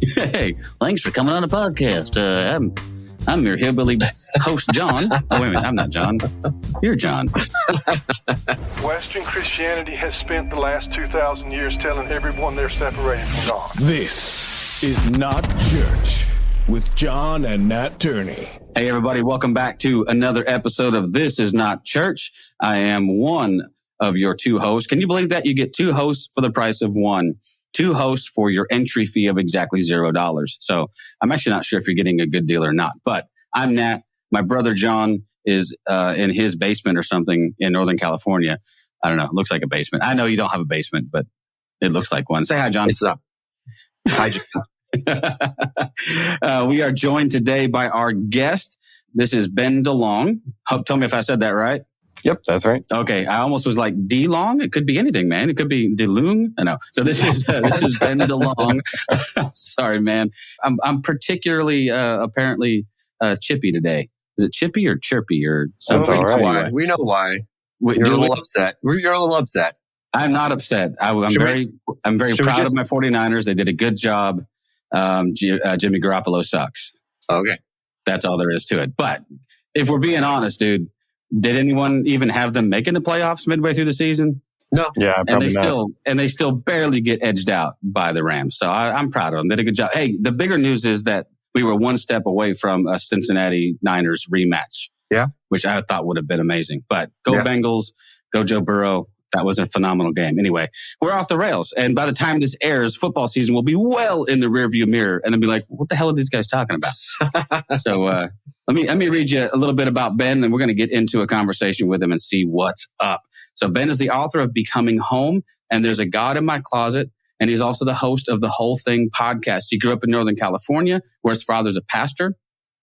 Hey, thanks for coming on the podcast. I'm your hillbilly host, John. Oh, wait a minute. I'm not John. You're John. Western Christianity has spent the last 2,000 years telling everyone they're separated from God. This is Not Church with John and Nat Turney. Hey, everybody. Welcome back to another episode of This Is Not Church. I am one of your two hosts. Can you believe that? You get two hosts for the price of one. Two hosts for your entry fee of exactly $0. So I'm actually not sure if you're getting a good deal or not, but I'm Nat. My brother John is in his basement or something in Northern California. I don't know. It looks like a basement. I know you don't have a basement, but it looks like one. Say hi, John. What's up? Hi, John. We are joined today by our guest. This is Ben DeLong. Tell me if I said that right. Yep, that's right. Okay, I almost was like DeLong. It could be anything, man. It could be DeLung. I know. So this is Ben DeLong. Sorry, man. I'm particularly apparently chippy today. Is it chippy or chirpy or something? Oh, right. We know why. You're a little upset. You're a little upset. I'm not upset. I'm very proud of my 49ers. They did a good job. Jimmy Garoppolo sucks. Okay, that's all there is to it. But if we're being honest, dude. Did anyone even have them making the playoffs midway through the season? No. Yeah, probably not. And they still barely get edged out by the Rams. So I'm proud of them. They did a good job. Hey, the bigger news is that we were one step away from a Cincinnati Niners rematch. Yeah. Which I thought would have been amazing. But go Bengals, go Joe Burrow. That was a phenomenal game. Anyway, we're off the rails. And by the time this airs, football season will be well in the rearview mirror. And they'll be like, what the hell are these guys talking about? So let me read you a little bit about Ben, and we're going to get into a conversation with him and see what's up. So Ben is the author of Becoming Home and There's a God in My Closet. And he's also the host of the Whole Thing podcast. He grew up in Northern California, where his father's a pastor.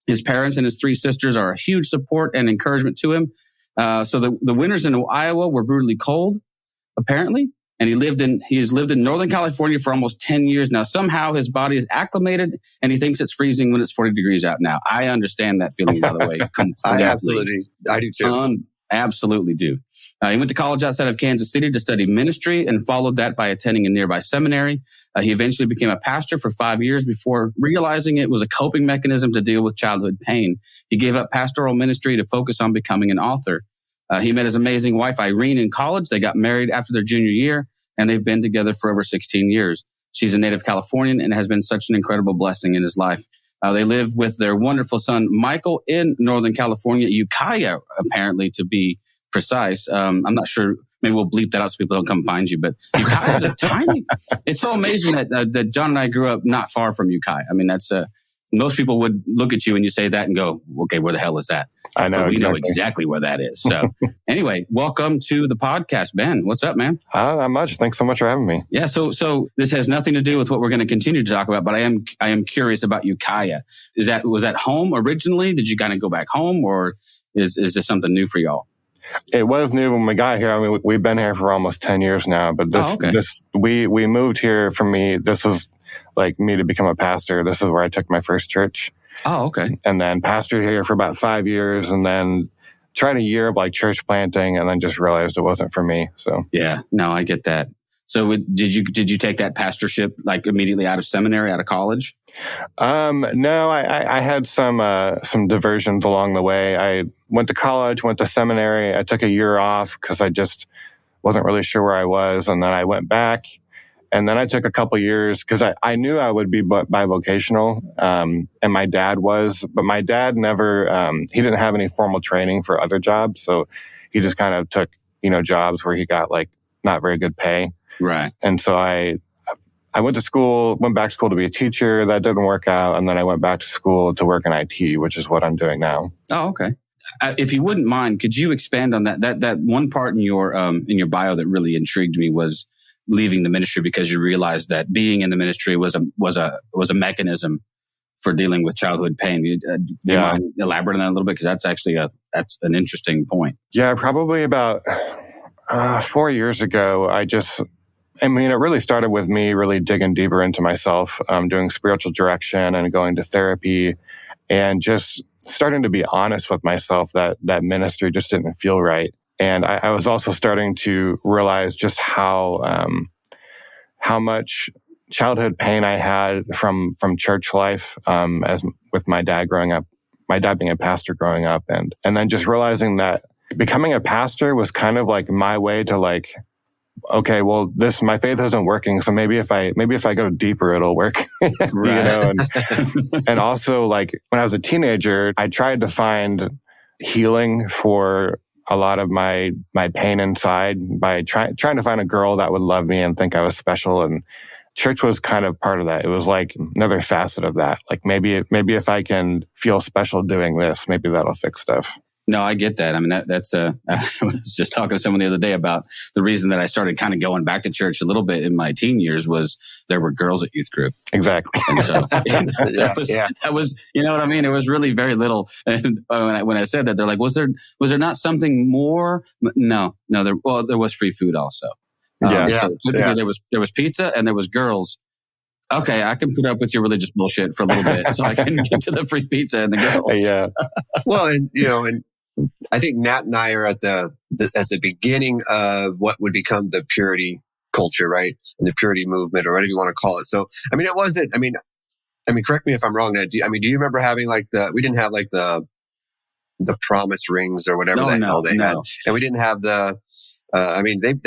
His parents and his three sisters are a huge support and encouragement to him. So the winters in Iowa were brutally cold, apparently. And he has lived in Northern California for almost 10 years now. Somehow his body is acclimated and he thinks it's freezing when it's 40 degrees out now. I understand that feeling, by the way. I do too. Absolutely do. He went to college outside of Kansas City to study ministry and followed that by attending a nearby seminary. He eventually became a pastor for 5 years before realizing it was a coping mechanism to deal with childhood pain. He gave up pastoral ministry to focus on becoming an author. He met his amazing wife, Irene, in college. They got married after their junior year, and they've been together for over 16 years. She's a native Californian and has been such an incredible blessing in his life. They live with their wonderful son, Michael, in Northern California, Ukiah, apparently, to be precise. I'm not sure. Maybe we'll bleep that out so people don't come find you. But Ukiah is a tiny... It's so amazing that John and I grew up not far from Ukiah. I mean, that's... most people would look at you and you say that and go, okay, where the hell is that? I know. But we know exactly where that is. So anyway, welcome to the podcast, Ben. What's up, man? Not much. Thanks so much for having me. Yeah. So this has nothing to do with what we're going to continue to talk about, but I am curious about Ukiah. Was that home originally? Did you kind of go back home, or is this something new for y'all? It was new when we got here. I mean, we've been here for almost 10 years now, but we moved here for me. This was like me to become a pastor. This is where I took my first church. Oh, okay. And then pastored here for about 5 years, and then tried a year of like church planting, and then just realized it wasn't for me. So yeah, no, I get that. So did you take that pastorship like immediately out of seminary, out of college? No, I had some diversions along the way. I went to college, went to seminary. I took a year off because I just wasn't really sure where I was, and then I went back. And then I took a couple years because I knew I would be bivocational, and my dad was, but my dad never, he didn't have any formal training for other jobs. So he just kind of took, jobs where he got like not very good pay. Right. And so I went back to school to be a teacher. That didn't work out. And then I went back to school to work in IT, which is what I'm doing now. Oh, okay. If you wouldn't mind, could you expand on that one part in your bio that really intrigued me was leaving the ministry because you realized that being in the ministry was a mechanism for dealing with childhood pain. Do you mind elaborating on that a little bit? Because that's actually that's an interesting point. Yeah, probably about 4 years ago, it really started with me really digging deeper into myself, doing spiritual direction and going to therapy, and just starting to be honest with myself that ministry just didn't feel right. And I was also starting to realize just how much childhood pain I had from church life, as with my dad growing up, my dad being a pastor growing up, and then just realizing that becoming a pastor was kind of like my way to like, okay, well, my faith isn't working, so maybe if I go deeper, it'll work. Right. And also, like, when I was a teenager, I tried to find healing for a lot of my pain inside by trying to find a girl that would love me and think I was special. And church was kind of part of that. It was like another facet of that. Like maybe if I can feel special doing this, maybe that'll fix stuff. No, I get that. I mean, that's I was just talking to someone the other day about the reason that I started kind of going back to church a little bit in my teen years was there were girls at youth group. Exactly. And so that was, you know what I mean? It was really very little. And when I said that, they're like, was there not something more? No, there was free food also. So typically there was pizza and there was girls. Okay, I can put up with your religious bullshit for a little bit so I can get to the free pizza and the girls. Yeah. Well, and I think Nat and I are at the beginning of what would become the purity culture, right? And the purity movement, or whatever you want to call it. So, I mean, it wasn't, I mean, correct me if I'm wrong, Nat. Do you remember having we didn't have like the promise rings or whatever hell they had. And we didn't have they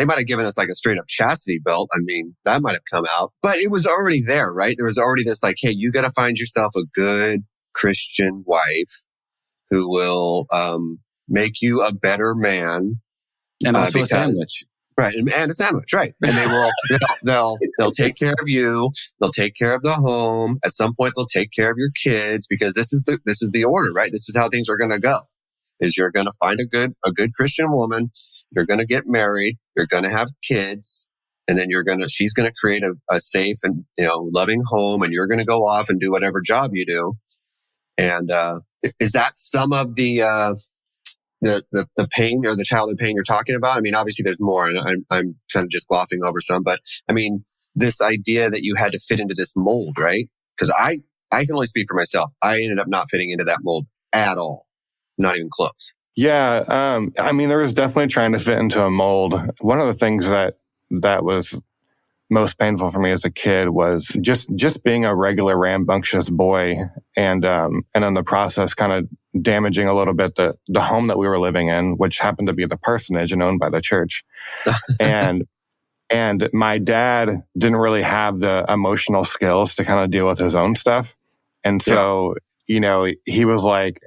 might have given us like a straight up chastity belt. I mean, that might have come out, but it was already there, right? There was already this like, hey, you got to find yourself a good Christian wife who will make you a better man, and also a sandwich, right? And a sandwich, right? And they will they'll take care of you. They'll take care of the home. At some point, they'll take care of your kids, because this is the order, right? This is how things are going to go. Is you're going to find a good Christian woman. You're going to get married. You're going to have kids. And then she's going to create a safe and, loving home. And you're going to go off and do whatever job you do. And, is that some of the pain or the childhood pain you're talking about? I mean, obviously there's more, and I'm kind of just glossing over some, but I mean, this idea that you had to fit into this mold, right? Because I can only speak for myself. I ended up not fitting into that mold at all. Not even close. Yeah. I mean, there was definitely trying to fit into a mold. One of the things that was most painful for me as a kid was just being a regular rambunctious boy, and in the process kind of damaging a little bit the home that we were living in, which happened to be the parsonage and owned by the church. And my dad didn't really have the emotional skills to kind of deal with his own stuff. And so, he was like,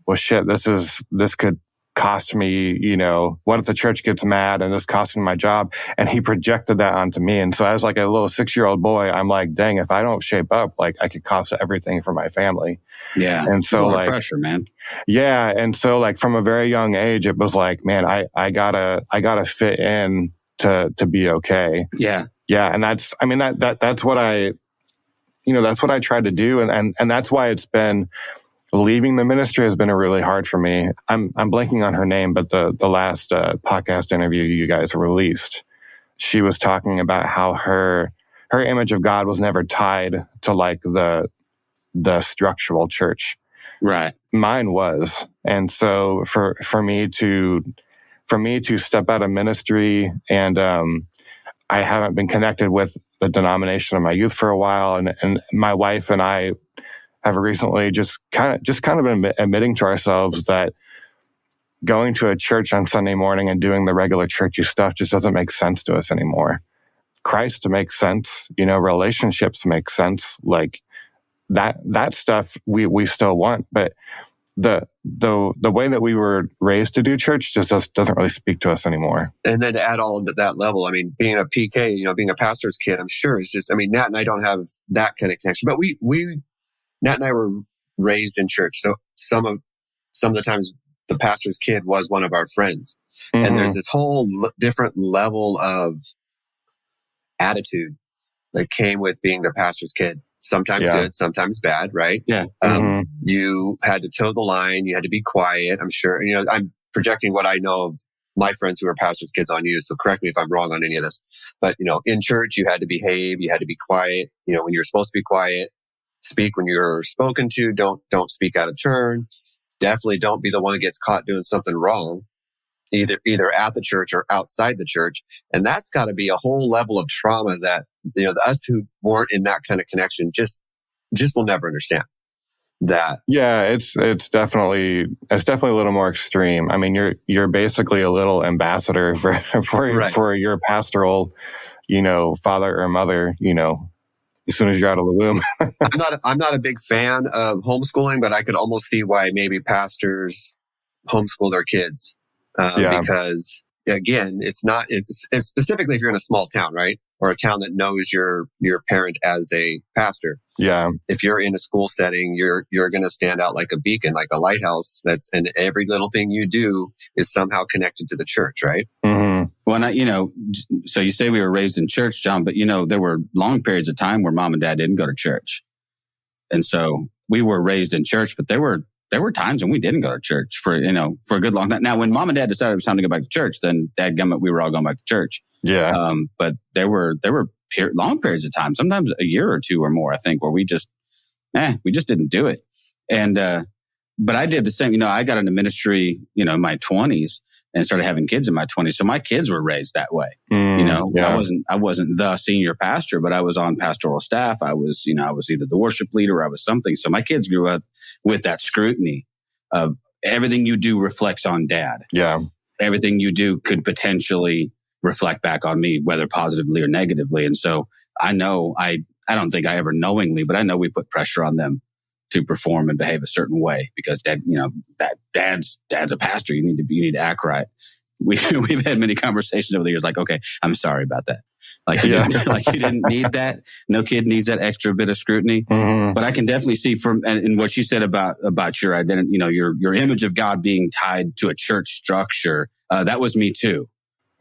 well, shit, this could cost me, what if the church gets mad and this costs me my job? And he projected that onto me. And so as like a little 6-year-old boy, I'm like, dang, if I don't shape up, like I could cost everything for my family. Yeah. And so like pressure, man. Yeah. And so like from a very young age, it was like, man, I gotta fit in to be okay. Yeah. Yeah. And that's what that's what I tried to do. And that's why it's been, leaving the ministry has been really hard for me. I'm blanking on her name, but the last podcast interview you guys released, she was talking about how her image of God was never tied to like the structural church. Right. Mine was. And so for me to step out of ministry, and I haven't been connected with the denomination of my youth for a while, and my wife and I have recently just kind of been admitting to ourselves that going to a church on Sunday morning and doing the regular churchy stuff just doesn't make sense to us anymore. Christ makes sense, relationships make sense, like that stuff we still want, but the way that we were raised to do church just doesn't really speak to us anymore. And then to add all to that level, I mean, being a PK, being a pastor's kid, I'm sure it's just, I mean, Nat and I don't have that kind of connection, but Nat and I were raised in church. So some of the times the pastor's kid was one of our friends. Mm-hmm. And there's this whole different level of attitude that came with being the pastor's kid. Sometimes good, sometimes bad, right? Yeah. You had to toe the line. You had to be quiet. I'm sure, I'm projecting what I know of my friends who are pastors' kids on you. So correct me if I'm wrong on any of this. But, in church, you had to behave. You had to be quiet. When you're supposed to be quiet. Speak when you're spoken to. Don't speak out of turn. Definitely don't be the one that gets caught doing something wrong. either at the church or outside the church. And that's got to be a whole level of trauma that, us who weren't in that kind of connection just will never understand that. Yeah, it's definitely a little more extreme. I mean, you're basically a little ambassador for your pastoral, father or mother, as soon as you're out of the womb. I'm not a big fan of homeschooling, but I could almost see why maybe pastors homeschool their kids. Because again, it's specifically if you're in a small town, right? Or a town that knows your parent as a pastor. Yeah. If you're in a school setting, you're going to stand out like a beacon, like a lighthouse. And every little thing you do is somehow connected to the church, right? Mm-hmm. Well, so you say we were raised in church, John, but there were long periods of time where mom and dad didn't go to church. And so we were raised in church, but there were times when we didn't go to church for a good long time. Now, when mom and dad decided it was time to go back to church, then dadgummit, we were all going back to church. Yeah. But there were long periods of time, sometimes a year or two or more, I think, where we just didn't do it. And, but I did the same. I got into ministry, in my 20s and started having kids in my 20s. So my kids were raised that way. Yeah. I wasn't the senior pastor, but I was on pastoral staff. I was either the worship leader or I was something. So my kids grew up with that scrutiny of everything you do reflects on dad. Yeah. Everything you do could potentially reflect back on me, whether positively or negatively. And so I know, I don't think I ever knowingly, but I know we put pressure on them to perform and behave a certain way because dad's a pastor. You need to act right. We've had many conversations over the years, like, okay, I'm sorry about that. Like, you didn't need that. No kid needs that extra bit of scrutiny. Mm-hmm. But I can definitely see in what you said about your identity, your image of God being tied to a church structure. That was me too.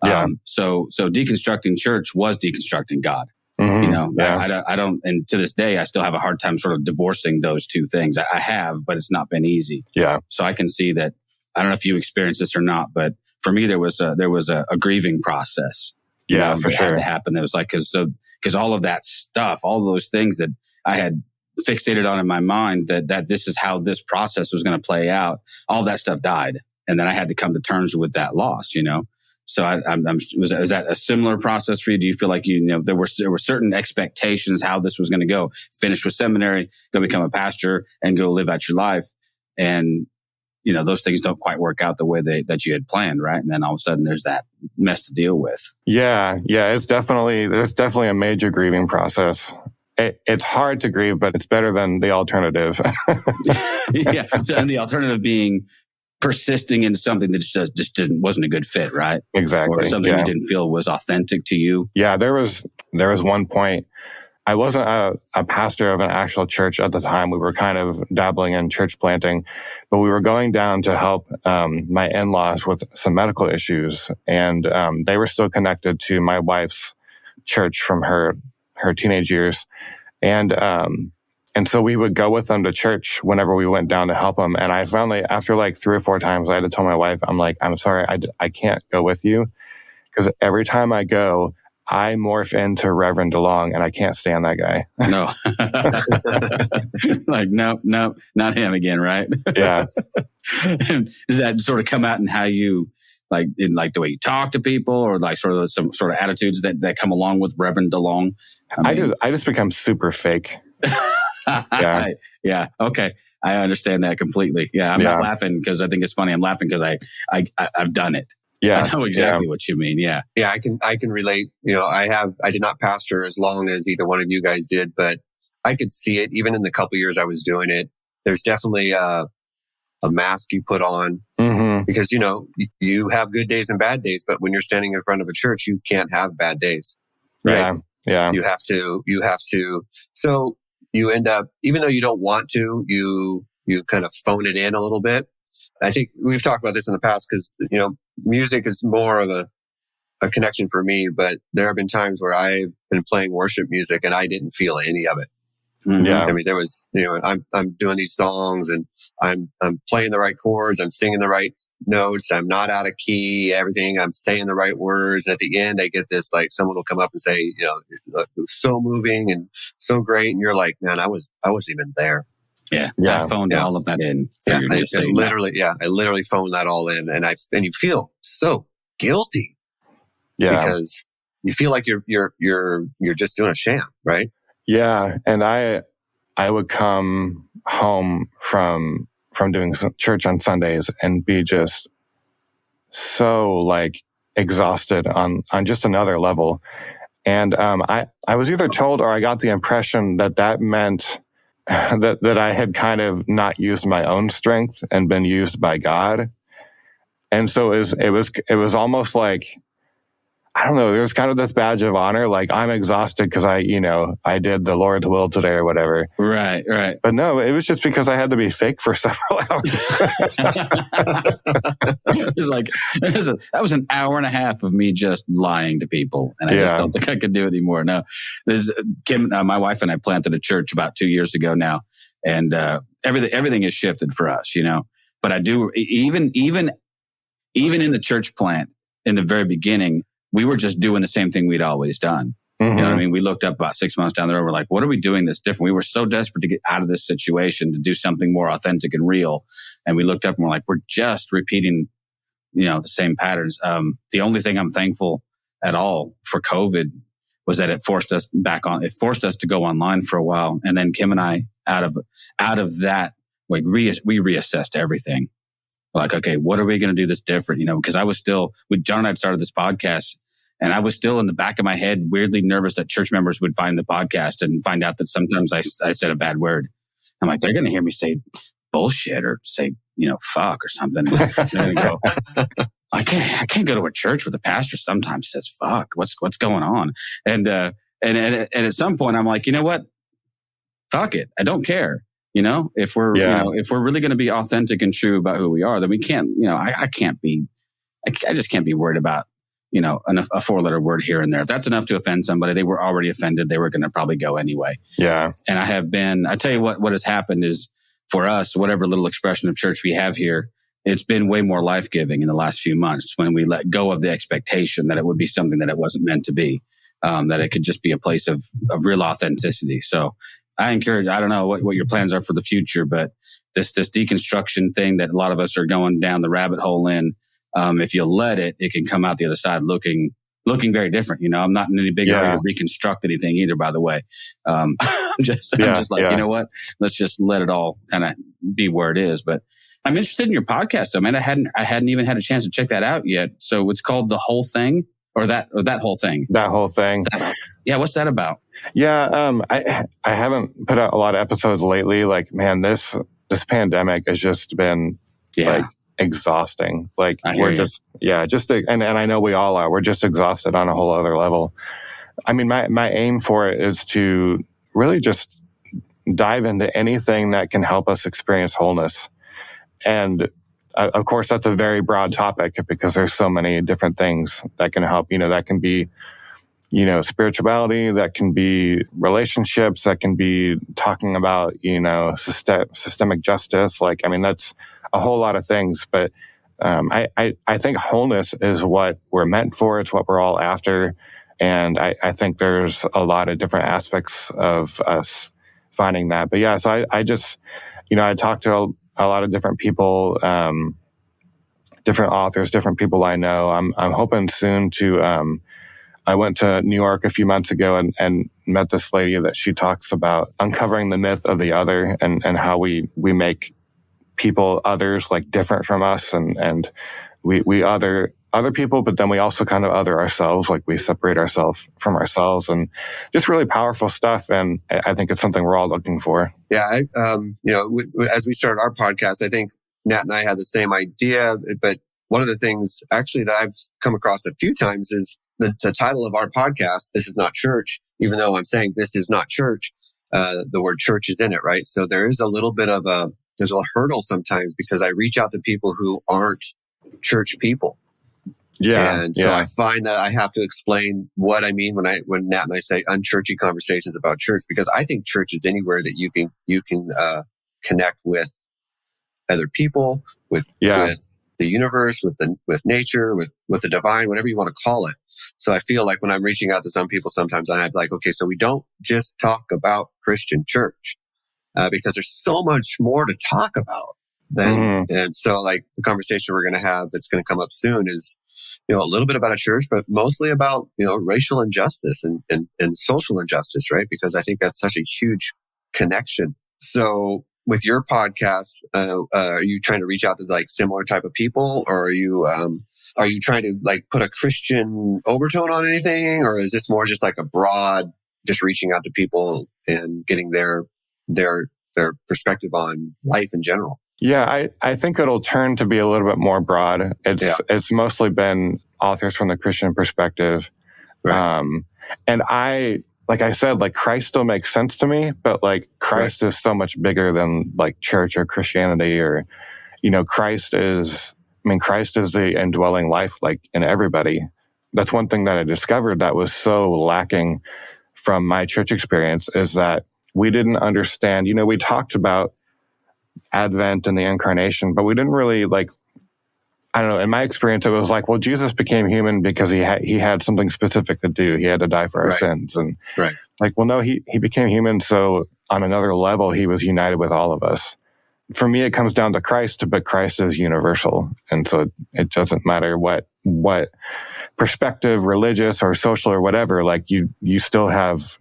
Yeah. So deconstructing church was deconstructing God. Mm-hmm. I don't, and to this day, I still have a hard time sort of divorcing those two things. I have, but it's not been easy. Yeah. So I can see that. I don't know if you experienced this or not, but for me, there was a grieving process. Yeah, for sure. Had to happen. It was like, cause all of that stuff, all of those things that I had fixated on in my mind that this is how this process was going to play out. All that stuff died. And then I had to come to terms with that loss, So was that a similar process for you? Do you feel like there were certain expectations how this was going to go? Finish with seminary, go become a pastor, and go live out your life, and those things don't quite work out the way that you had planned, right? And then all of a sudden, there's that mess to deal with. Yeah. There's definitely a major grieving process. It's hard to grieve, but it's better than the alternative. Yeah. So, and the alternative being persisting in something that just wasn't a good fit, right? Exactly. Or something you didn't feel was authentic to you. Yeah, there was one point. I wasn't a pastor of an actual church at the time. We were kind of dabbling in church planting, but we were going down to help my in-laws with some medical issues, and they were still connected to my wife's church from her teenage years, and so we would go with them to church whenever we went down to help them. And I finally, after like 3 or 4 times, I had to tell my wife, I'm like, I'm sorry, I can't go with you. Because every time I go, I morph into Reverend DeLong and I can't stand that guy. No. Like, no, not him again, right? Yeah. And does that sort of come out in how you, like, in like the way you talk to people or like sort of some sort of attitudes that come along with Reverend DeLong? I just become super fake. Yeah. Yeah. Okay. I understand that completely. Yeah. I'm not laughing because I think it's funny. I'm laughing because I've done it. Yeah. I know exactly what you mean. Yeah. Yeah. I can relate. I did not pastor as long as either one of you guys did, but I could see it even in the couple years I was doing it. There's definitely a mask you put on because, you have good days and bad days, but when you're standing in front of a church, you can't have bad days. Right. Yeah. You have to. So you end up, even though you don't want to, you kind of phone it in a little bit. I think we've talked about this in the past because, music is more of a connection for me, but there have been times where I've been playing worship music and I didn't feel any of it. Mm-hmm. Yeah. I mean, there was, I'm doing these songs and I'm playing the right chords. I'm singing the right notes. I'm not out of key, everything. I'm saying the right words. And at the end, I get this, like someone will come up and say, it was so moving and so great. And you're like, man, I wasn't even there. Yeah. Yeah. I phoned all of that in. I literally phoned that all in, and you feel so guilty because you feel like you're just doing a sham, right? Yeah. And I would come home from doing church on Sundays and be just so like exhausted on just another level. And I was either told or I got the impression that meant that I had kind of not used my own strength and been used by God. And so it was almost like, I don't know, there's kind of this badge of honor, like I'm exhausted because I did the Lord's will today or whatever. Right. But no, it was just because I had to be fake for several hours. It was like, that was an hour and a half of me just lying to people. And I just don't think I could do it anymore. No, Kim, my wife and I planted a church about 2 years ago now. And everything has shifted for us, But I do, even in the church plant in the very beginning, we were just doing the same thing we'd always done. Mm-hmm. You know what I mean? We looked up about 6 months down the road. We're like, what are we doing this different? We were so desperate to get out of this situation, to do something more authentic and real. And we looked up and we're like, we're just repeating, the same patterns. The only thing I'm thankful at all for COVID was that it forced us to go online for a while. And then Kim and I, out of that, like we reassessed everything. Like, okay, what are we going to do this different? Because I was still, John and I had started this podcast, and I was still in the back of my head, weirdly nervous that church members would find the podcast and find out that sometimes I said a bad word. I'm like, they're going to hear me say bullshit or say, fuck or something. And then go, I can't go to a church where the pastor sometimes says fuck. What's going on? And at some point, I'm like, you know what? Fuck it. I don't care. If we're really going to be authentic and true about who we are, then we can't, I just can't be worried about, a 4-letter word here and there. If that's enough to offend somebody, they were already offended. They were going to probably go anyway. Yeah. And I tell you what has happened is for us, whatever little expression of church we have here, it's been way more life-giving in the last few months when we let go of the expectation that it would be something that it wasn't meant to be, that it could just be a place of real authenticity. So I encourage, I don't know what your plans are for the future, but this deconstruction thing that a lot of us are going down the rabbit hole in, if you let it can come out the other side looking very different. I'm not in any big hurry to reconstruct anything either, by the way. I'm just like, you know what? Let's just let it all kind of be where it is. But I'm interested in your podcast. I mean, I hadn't even had a chance to check that out yet. So it's called The Whole Thing or that whole thing. That whole thing. Yeah. What's that about? Yeah. I haven't put out a lot of episodes lately. Like, man, this pandemic has just been like exhausting. Like we're just, and I know we all are, we're just exhausted on a whole other level. I mean, my aim for it is to really just dive into anything that can help us experience wholeness. And of course, that's a very broad topic because there's so many different things that can help. That can be, spirituality, that can be relationships, that can be talking about, systemic justice. Like, I mean, that's a whole lot of things. But I think wholeness is what we're meant for. It's what we're all after. And I think there's a lot of different aspects of us finding that. But yeah, so I just, I talked to a lot of different people, different authors, different people I know. I'm hoping soon to, I went to New York a few months ago and met this lady that she talks about uncovering the myth of the other and how we make people, others, like different from us. And we other people, but then we also kind of other ourselves, like we separate ourselves from ourselves, and just really powerful stuff. And I think it's something we're all looking for. Yeah. As we started our podcast, I think Nat and I had the same idea, but one of the things actually that I've come across a few times is the title of our podcast, This Is Not Church, even though I'm saying this is not church, the word church is in it, right? So there is a little bit of there's a hurdle sometimes because I reach out to people who aren't church people. Yeah. And so I find that I have to explain what I mean when Nat and I say unchurchy conversations about church, because I think church is anywhere that you can connect with other people, with the universe, with nature, with the divine, whatever you want to call it. So I feel like when I'm reaching out to some people, sometimes I'm like, okay, so we don't just talk about Christian church. because there's so much more to talk about. And so like the conversation we're going to have that's going to come up soon is, a little bit about a church, but mostly about, racial injustice and social injustice, right? Because I think that's such a huge connection. So with your podcast, are you trying to reach out to like similar type of people, or are you trying to like put a Christian overtone on anything, or is this more just like a broad, just reaching out to people and getting their perspective on life in general? Yeah, I think it'll turn to be a little bit more broad. It's mostly been authors from the Christian perspective. Right. And like I said, like Christ still makes sense to me, but like Christ is so much bigger than like church or Christianity or, Christ is the indwelling life like in everybody. That's one thing that I discovered that was so lacking from my church experience is that we didn't understand, we talked about Advent and the incarnation, but we didn't really I don't know. In my experience, it was like, well, Jesus became human because he had something specific to do. He had to die for our sins. And like, well, no, he became human. So on another level, he was united with all of us. For me, it comes down to Christ, but Christ is universal. And so it doesn't matter what perspective, religious or social or whatever, like you still have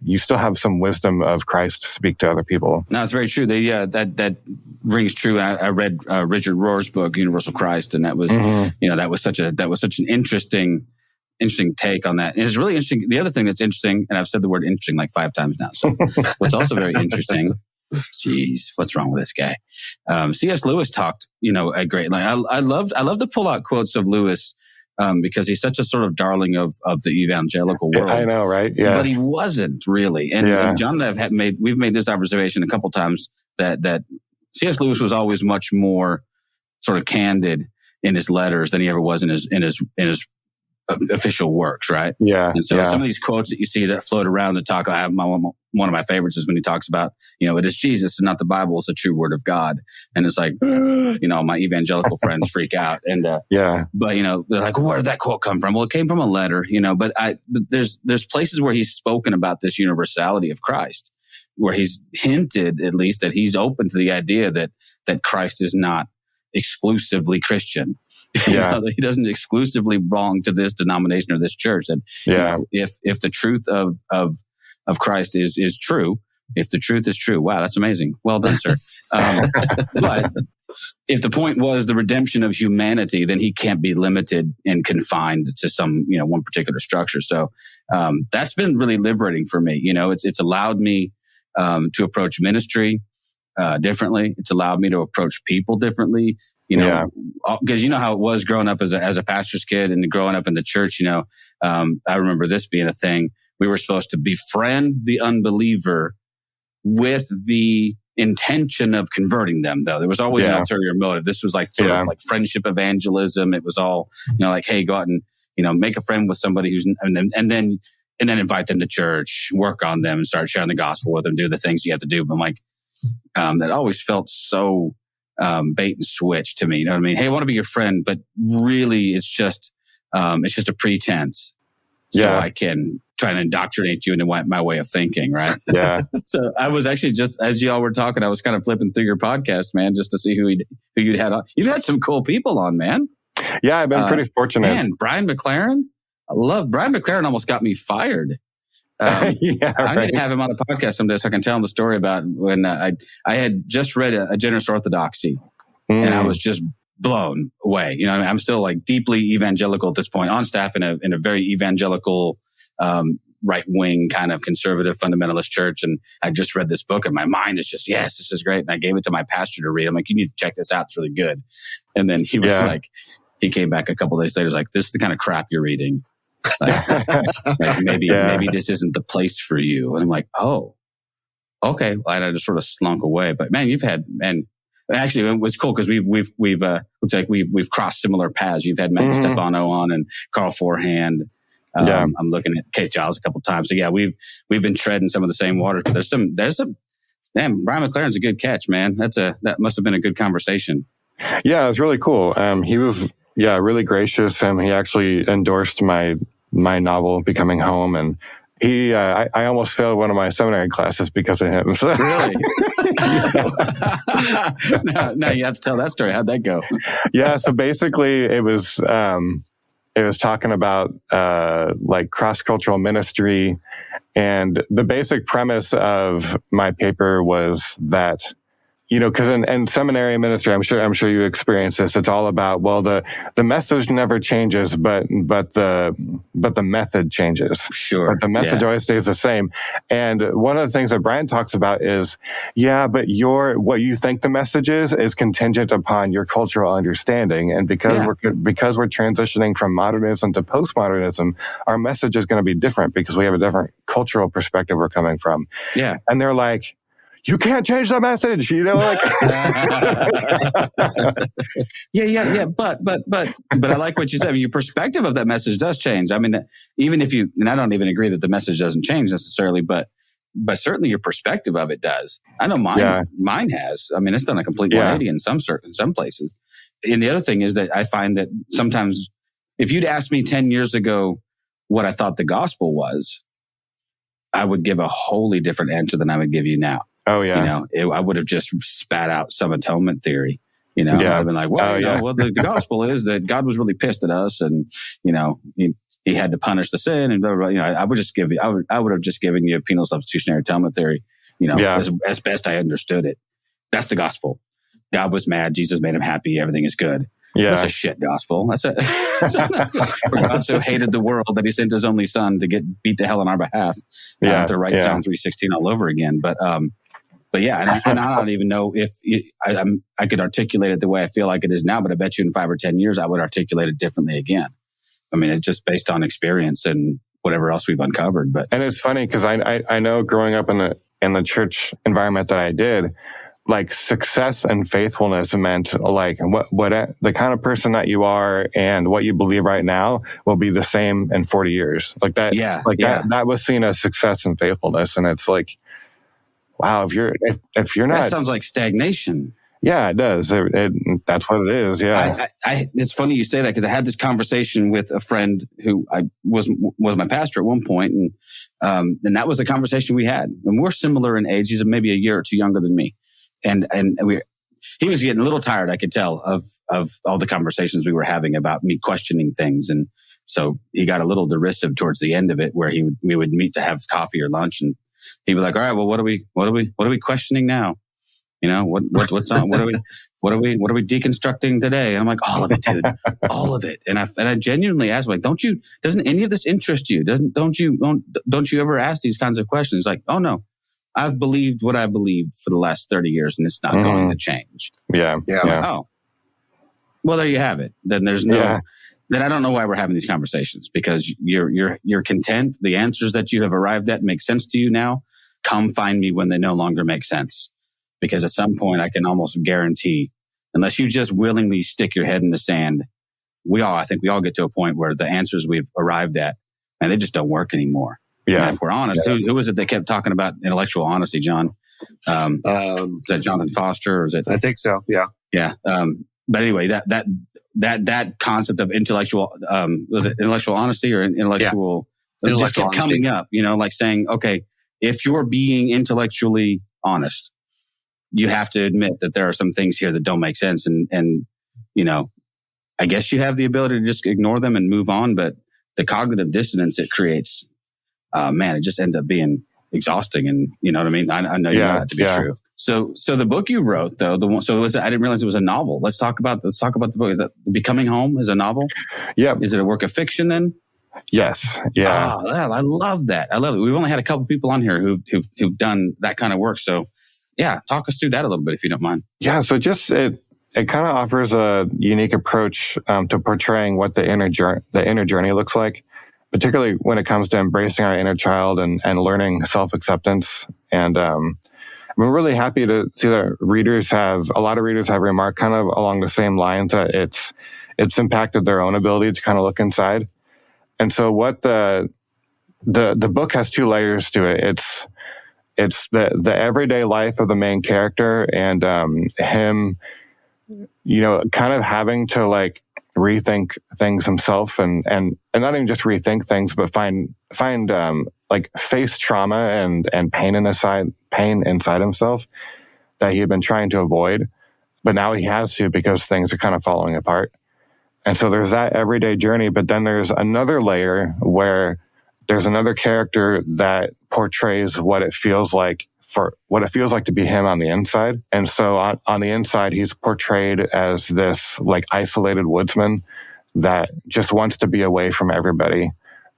some wisdom of Christ to speak to other people. No, it's very true. That rings true. I read Richard Rohr's book, Universal Christ, and that was, that was such an interesting take on that. And it's really interesting. The other thing that's interesting, and I've said the word interesting like 5 times now. So what's also very interesting, jeez, what's wrong with this guy? C.S. Lewis talked, a great, I love to pull out quotes of Lewis, because he's such a sort of darling of the evangelical world. I know, right? Yeah. But he wasn't really. And John and I we've made this observation a couple times that C.S. Lewis was always much more sort of candid in his letters than he ever was in his official works, right? Yeah. And so some of these quotes that you see that float around the talk, one of my favorites is when he talks about, it is Jesus and not the Bible, it's the true word of God. And it's like, my evangelical friends freak out. And, but, they're like, where did that quote come from? Well, it came from a letter, but there's places where he's spoken about this universality of Christ, where he's hinted at least that he's open to the idea that Christ is not exclusively Christian. That he doesn't exclusively belong to this denomination or this church. And if the truth of Christ is true, if the truth is true, wow, that's amazing. Well done, sir. But if the point was the redemption of humanity, then he can't be limited and confined to some, one particular structure. So that's been really liberating for me. It's allowed me to approach ministry differently. It's allowed me to approach people differently, because how it was growing up as a pastor's kid and growing up in the church, I remember this being a thing. We were supposed to befriend the unbeliever with the intention of converting them, though. There was always an ulterior motive. This was like sort of like friendship evangelism. It was all, like, hey, go out and, make a friend with somebody who's, and then invite them to church, work on them and start sharing the gospel with them, do the things you have to do. But I'm like, that always felt so bait and switch to me. You know what I mean? Hey, I want to be your friend, but really it's just a pretense. So I can try and indoctrinate you into my way of thinking, right? Yeah. So I was actually just, as y'all were talking, I was kind of flipping through your podcast, man, just to see who you'd had on. You've had some cool people on, man. Yeah, I've been pretty fortunate. Man, Brian McLaren. I love Brian McLaren. Almost got me fired. I need to have him on the podcast someday so I can tell him the story about when I had just read a Generous Orthodoxy, and I was just blown away. I'm still like deeply evangelical at this point, on staff in a very evangelical, right wing kind of conservative fundamentalist church. And I just read this book and my mind is just, yes, this is great. And I gave it to my pastor to read. I'm like, you need to check this out. It's really good. And then he was like, he came back a couple of days later, was like, this is the kind of crap you're reading. Like maybe this isn't the place for you. And I'm like, oh, okay. Well, I just sort of slunk away. But man, actually, it was cool because we've looks like we've crossed similar paths. You've had Matt Stefano on and Carl Forehand. I'm looking at Keith Giles a couple of times. So yeah, we've been treading some of the same waters. But there's some. Damn, Brian McLaren's a good catch, man. That must have been a good conversation. Yeah, it was really cool. He was really gracious, and he actually endorsed my novel Becoming Home, and I almost failed one of my seminary classes because of him. So. Really? Now you have to tell that story. How'd that go? Yeah. So basically it was talking about, like cross-cultural ministry. And the basic premise of my paper was that, you know, because in seminary ministry, I'm sure you experience this. It's all about, well, the message never changes, but the method changes. Sure. But the message always stays the same. And one of the things that Brian talks about is, but what you think the message is contingent upon your cultural understanding. And because we're transitioning from modernism to postmodernism, our message is going to be different because we have a different cultural perspective we're coming from. Yeah. And they're like, you can't change the message, you know, like. Yeah. But I like what you said. I mean, your perspective of that message does change. I mean, even if and I don't even agree that the message doesn't change necessarily, but certainly your perspective of it does. I know mine has. I mean, it's done a complete 180 in some places. And the other thing is that I find that sometimes if you'd asked me 10 years ago what I thought the gospel was, I would give a wholly different answer than I would give you now. Oh, yeah. You know, I would have just spat out some atonement theory. You know, I've been like, well, the gospel is that God was really pissed at us, and you know, he had to punish the sin, and blah, blah, blah. You know, I would have just given you a penal substitutionary atonement theory. You know, as best I understood it. That's the gospel. God was mad. Jesus made him happy. Everything is good. Yeah, that's a shit gospel. For God so hated the world that he sent his only son to get beat to hell on our behalf. To write John 3:16 all over again. But yeah, and I don't even know if I could articulate it the way I feel like it is now, but I bet you in 5 or 10 years, I would articulate it differently again. I mean, it's just based on experience and whatever else we've uncovered. And it's funny because I know growing up in the church environment that I did, like success and faithfulness meant like what the kind of person that you are and what you believe right now will be the same in 40 years. Like that. Yeah. That was seen as success and faithfulness. And it's like, wow, if you're not, that sounds like stagnation. Yeah, it does. That's what it is. Yeah. It's funny you say that because I had this conversation with a friend who was my pastor at one point, and that was the conversation we had. And we're similar in age. He's maybe a year or two younger than me, and he was getting a little tired. I could tell of all the conversations we were having about me questioning things, and so he got a little derisive towards the end of it, where we would meet to have coffee or lunch, and he'd be like, "All right, well, what are we questioning now? You know, what's on? What are we deconstructing today?" And I'm like, "All of it, dude, all of it." And I genuinely asked, like, doesn't any of this interest you? Don't you ever ask these kinds of questions? Like, "Oh no, I've believed what I believed for the last 30 years, and it's not going to change." Yeah. Like, oh, well, there you have it. Then there's no. Yeah. Then I don't know why we're having these conversations, because you're content. The answers that you have arrived at make sense to you now. Come find me when they no longer make sense. Because at some point I can almost guarantee, unless you just willingly stick your head in the sand, I think we all get to a point where the answers we've arrived at, and they just don't work anymore. Yeah. And if we're honest, who was it that kept talking about intellectual honesty, John? Is that Jonathan Foster, or is it? I think so. Yeah. Yeah. But anyway, that concept of intellectual, was it intellectual honesty or intellectual? Yeah. Just kept coming up, like saying, okay, if you're being intellectually honest, you have to admit that there are some things here that don't make sense. And I guess you have the ability to just ignore them and move on. But the cognitive dissonance it creates, it just ends up being exhausting. And you know what I mean? I know you know that to be true. So the book you wrote, though, I didn't realize it was a novel. Let's talk about the book. Becoming Home is a novel. Yeah. Is it a work of fiction then? Yes. Yeah. Oh, I love that. I love it. We've only had a couple people on here who've done that kind of work. So yeah, talk us through that a little bit if you don't mind. Yeah. So just it kind of offers a unique approach to portraying what the inner journey looks like, particularly when it comes to embracing our inner child and learning self-acceptance. And I'm really happy to see that a lot of readers have remarked kind of along the same lines that it's impacted their own ability to kind of look inside. And so what the book has two layers to it. It's the everyday life of the main character and him, kind of having to like rethink things himself and not even just rethink things, but find like face trauma and pain inside himself. that he had been trying to avoid, but now he has to because things are kind of falling apart. And so there's that everyday journey, but then there's another layer where there's another character that portrays what it feels like to be him on the inside. And so on the inside, he's portrayed as this like isolated woodsman that just wants to be away from everybody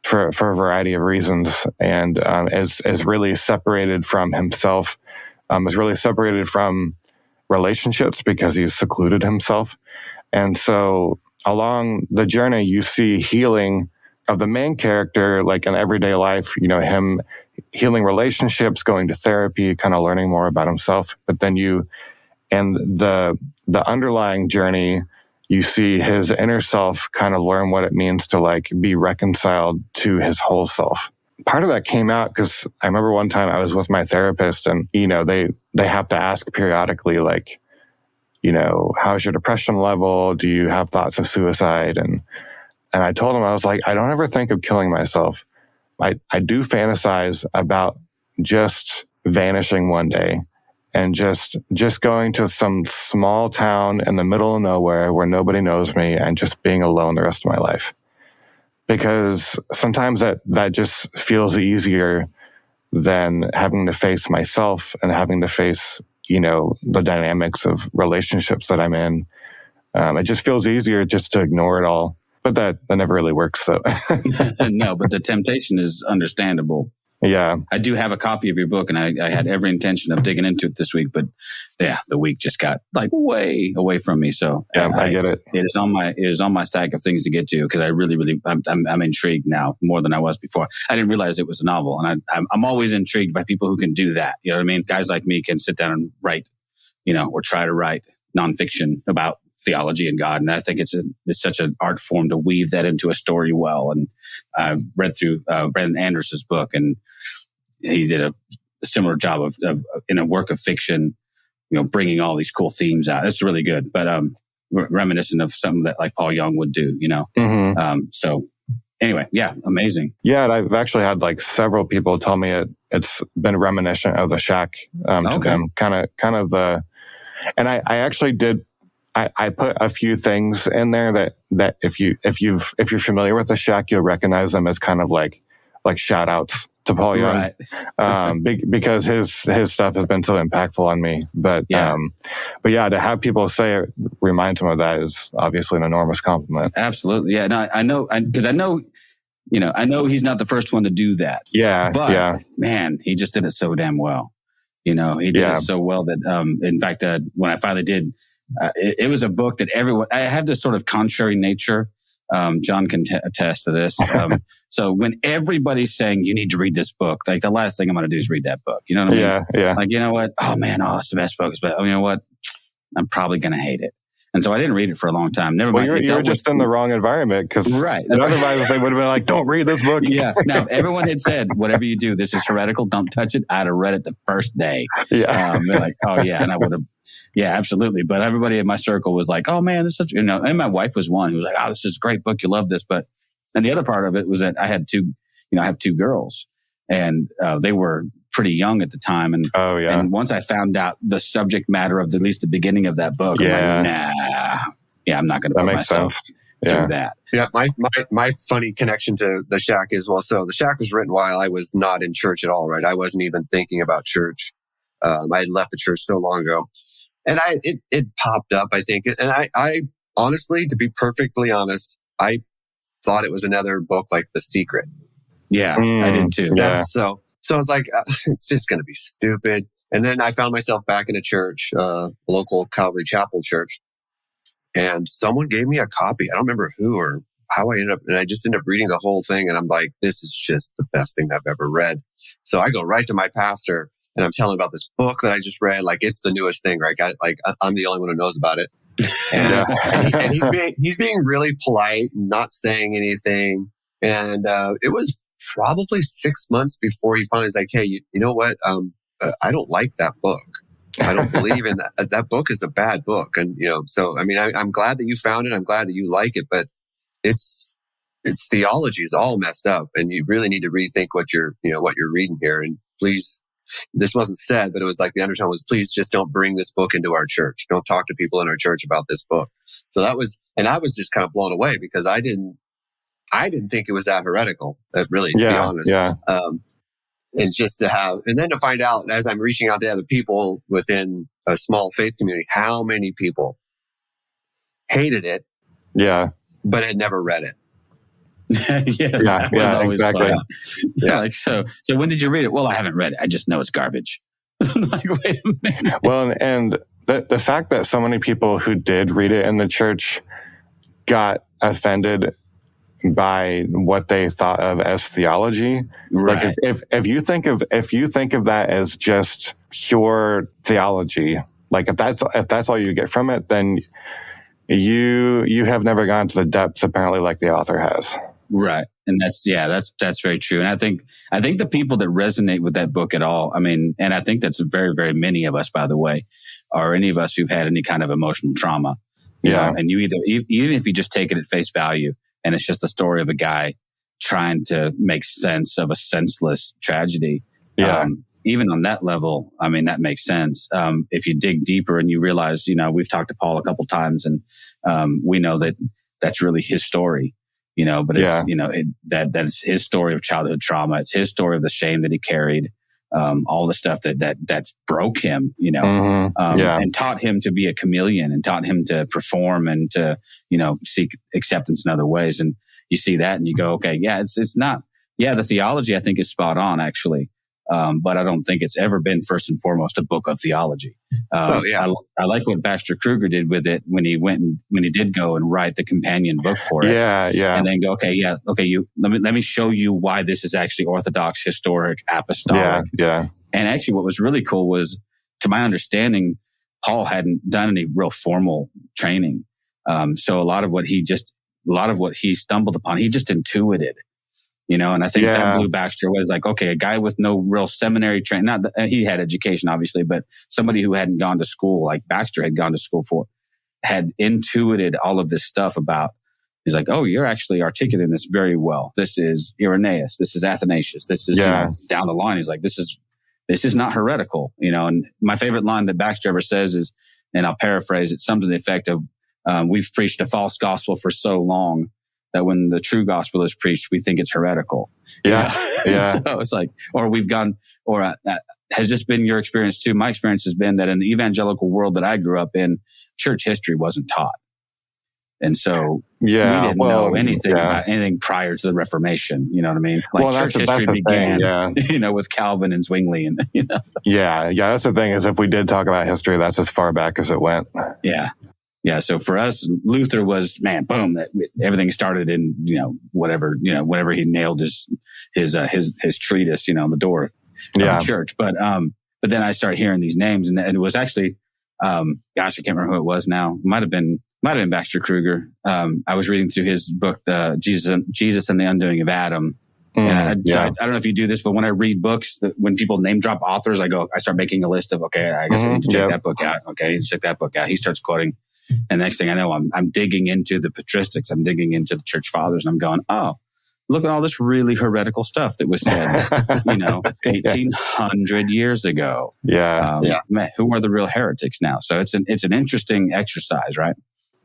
for a variety of reasons, and is really separated from himself, is really separated from relationships because he's secluded himself. And so along the journey, you see healing of the main character, like in everyday life, him healing relationships, going to therapy, kind of learning more about himself. But then the underlying journey, you see his inner self kind of learn what it means to like be reconciled to his whole self. Part of that came out because I remember one time I was with my therapist, and, they have to ask periodically, like, how's your depression level? Do you have thoughts of suicide? And I told him, I was like, I don't ever think of killing myself. I do fantasize about just vanishing one day and just going to some small town in the middle of nowhere where nobody knows me and just being alone the rest of my life. Because sometimes that just feels easier than having to face myself and having to face, the dynamics of relationships that I'm in. It just feels easier just to ignore it all. But that never really works, so. No, but the temptation is understandable. Yeah. I do have a copy of your book, and I had every intention of digging into it this week, but the week just got like way away from me. So yeah, I get it. It is on my stack of things to get to, because I really, I'm intrigued now more than I was before. I didn't realize it was a novel, and I'm always intrigued by people who can do that. You know what I mean? Guys like me can sit down and write, or try to write nonfiction about theology and God. And I think it's such an art form to weave that into a story well. And I read through Brandon Anders's book, and he did a similar job of in a work of fiction, bringing all these cool themes out. It's really good, but reminiscent of something that like Paul Young would do, Mm-hmm. So anyway, yeah, amazing. Yeah, and I've actually had like several people tell me it's been reminiscent of The Shack to them, kind of the. And I actually did. I put a few things in there that if you're familiar with The Shack, you'll recognize them as kind of like shout outs to Paul Young, right. Because his stuff has been so impactful on me. But yeah, to have people say it reminds him of that is obviously an enormous compliment. Absolutely, yeah. No, I know, because I know he's not the first one to do that. Yeah, but man, he just did it so damn well. He did it so well that in fact, when I finally did. It was a book that I have this sort of contrary nature. John can attest to this. So when everybody's saying you need to read this book, like the last thing I'm going to do is read that book. You know what I mean? Yeah. Like, you know what? Oh man, it's the best book. But you know what? I'm probably going to hate it. And so I didn't read it for a long time. Never mind. You were just in the wrong environment, because right. Otherwise they would have been like, don't read this book. Yeah. Now, if everyone had said, whatever you do, this is heretical, don't touch it, I'd have read it the first day. Yeah. They're like, oh yeah. And I would have, yeah, absolutely. But everybody in my circle was like, oh man, this is such, and my wife was one who was like, oh, this is a great book. You love this. And the other part of it was that I had I have two girls, and they were pretty young at the time. And, and once I found out the subject matter of at least the beginning of that book, I'm like, nah, I'm not going to put myself through that. Yeah. My funny connection to The Shack is, well, so The Shack was written while I was not in church at all, right? I wasn't even thinking about church. I had left the church so long ago, and it popped up, I think. And I honestly, to be perfectly honest, I thought it was another book like The Secret. Yeah, I did too. So I was like, it's just going to be stupid. And then I found myself back in a church, local Calvary Chapel church. And someone gave me a copy. I don't remember who or how I ended up. And I just ended up reading the whole thing. And I'm like, this is just the best thing I've ever read. So I go right to my pastor and I'm telling him about this book that I just read. Like, it's the newest thing, right? I'm the only one who knows about it. And he's being really polite, not saying anything. And it was probably 6 months before he finally was like, hey, you know what? I don't like that book. I don't believe in that. That book is a bad book. And, so, I mean, I'm glad that you found it. I'm glad that you like it, but its theology is all messed up, and you really need to rethink what you're reading here. And please this wasn't said, but it was like the undertone was, please just don't bring this book into our church. Don't talk to people in our church about this book. So that was, and I was just kind of blown away because I didn't think it was that heretical, really, to be honest. Yeah. And just to have, and then to find out as I'm reaching out to other people within a small faith community, how many people hated it, but had never read it. Exactly. Like, so when did you read it? Well, I haven't read it. I just know it's garbage. Like, wait a minute. Well, and the fact that so many people who did read it in the church got offended by what they thought of as theology. Right. Like if you think of that as just pure theology, like if that's all you get from it, then you have never gone to the depths apparently like the author has. Right. And that's very true. And I think the people that resonate with that book at all, I mean, and I think that's very, very many of us, by the way, are any of us who've had any kind of emotional trauma. You know, and you even if you just take it at face value, and it's just the story of a guy trying to make sense of a senseless tragedy. Even on that level, I mean, that makes sense. If you dig deeper and you realize, you know, we've talked to Paul a couple times, and we know that that's really his story, you know, but it's, you know, that's his story of childhood trauma. It's his story of the shame that he carried, all the stuff that broke him, you know, and taught him to be a chameleon and taught him to perform and to, you know, seek acceptance in other ways. And you see that and you go, okay, it's not, the theology I think is spot on actually. But I don't think it's ever been first and foremost a book of theology. I like what Baxter Kruger did with it when he did go and write the companion book for it. And then go, let me show you why this is actually orthodox, historic, apostolic. And actually what was really cool was, to my understanding, Paul hadn't done any real formal training. So a lot of what he stumbled upon, he just intuited. You know, and I think that blew Baxter away. It's like, okay, a guy with no real seminary training, not that he had education, obviously, but somebody who hadn't gone to school, like Baxter had gone to school for, had intuited all of this stuff about, he's like, oh, you're actually articulating this very well. This is Irenaeus. This is Athanasius. This is, you know, down the line. He's like, this is not heretical, you know. And my favorite line that Baxter ever says is, and I'll paraphrase it, something to the effect of, we've preached a false gospel for so long that when the true gospel is preached, we think it's heretical. So it's like, has this been your experience too? My experience has been that in the evangelical world that I grew up in, church history wasn't taught. And so we didn't know anything about anything prior to the Reformation. You know what I mean? Like church history began, you know, with Calvin and Zwingli and, you know. That's the thing is if we did talk about history, that's as far back as it went. So for us, Luther was, boom, everything started in, you know, whenever he nailed his treatise, you know, on the door of the church. But then I started hearing these names and it was actually, I can't remember who it was now. Might have been Baxter Kruger. I was reading through his book, Jesus and the Undoing of Adam. I don't know if you do this, but when I read books, when people name drop authors, I start making a list of, okay, I guess I need to check that book out. Okay, check that book out. He starts quoting. And next thing I know, I'm digging into the patristics. I'm digging into the church fathers. And I'm going, oh, look at all this really heretical stuff that was said, you know, 1800 years ago. Man, who are the real heretics now? So it's an interesting exercise, right?